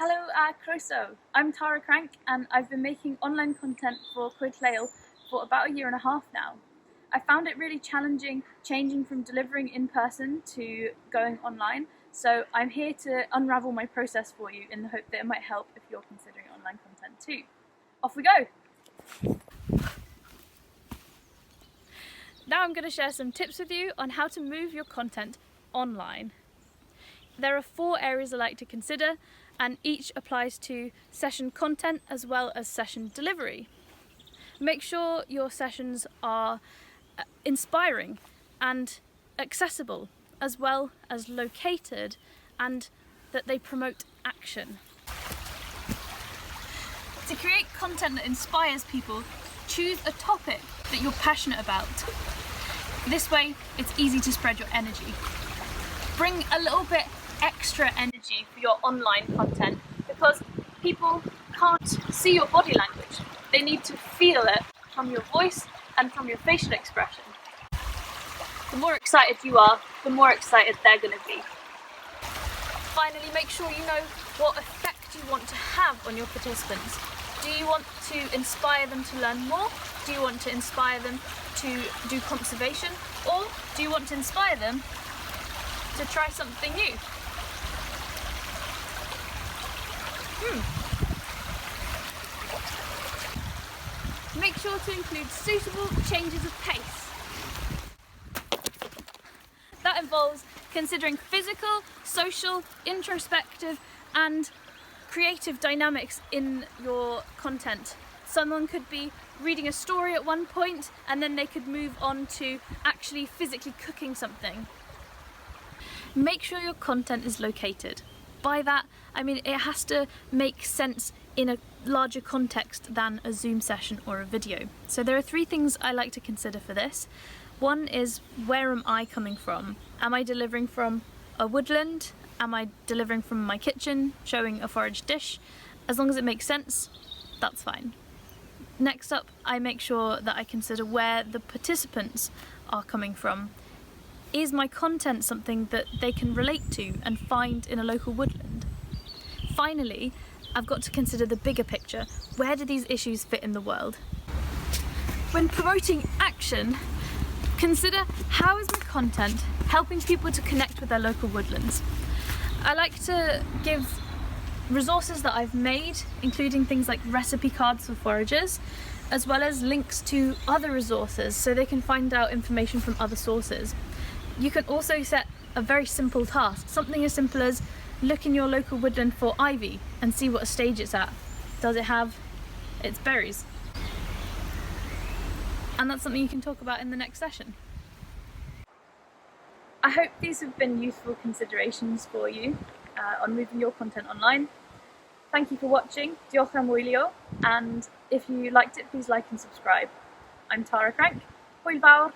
Hello Croeso, I'm Tara Crank and I've been making online content for Coed Lleol for about a year and a half now. I found it really challenging changing from delivering in person to going online, so I'm here to unravel my process for you in the hope that it might help if you're considering online content too. Off we go! Now I'm going to share some tips with you on how to move your content online. There are 4 areas I like to consider, and each applies to session content as well as session delivery. Make sure your sessions are inspiring and accessible, as well as located, and that they promote action. To create content that inspires people, choose a topic that you're passionate about. This way, it's easy to spread your energy. Bring a little bit extra energy for your online content because people can't see your body language. They need to feel it from your voice and from your facial expression. The more excited you are, the more excited they're going to be. Finally, make sure you know what effect you want to have on your participants. Do you want to inspire them to learn more? Do you want to inspire them to do conservation? Or do you want to inspire them to try something new? Make sure to include suitable changes of pace. That involves considering physical, social, introspective and creative dynamics in your content. Someone could be reading a story at one point and then they could move on to actually physically cooking something. Make sure your content is located. By that, I mean it has to make sense in a larger context than a Zoom session or a video. So there are 3 things I like to consider for this. One is, where am I coming from? Am I delivering from a woodland? Am I delivering from my kitchen, showing a foraged dish? As long as it makes sense, that's fine. Next up, I make sure that I consider where the participants are coming from. Is my content something that they can relate to and find in a local woodland? Finally, I've got to consider the bigger picture. Where do these issues fit in the world? When promoting action, consider how is my content helping people to connect with their local woodlands. I like to give resources that I've made, including things like recipe cards for foragers, as well as links to other resources so they can find out information from other sources. You can also set a very simple task, something as simple as look in your local woodland for ivy and see what stage it's at. Does it have its berries? And that's something you can talk about in the next session. I hope these have been useful considerations for you on moving your content online. Thank you for watching, Coed Lleol, and if you liked it, please like and subscribe. I'm Tara Crank, Coed Lleol.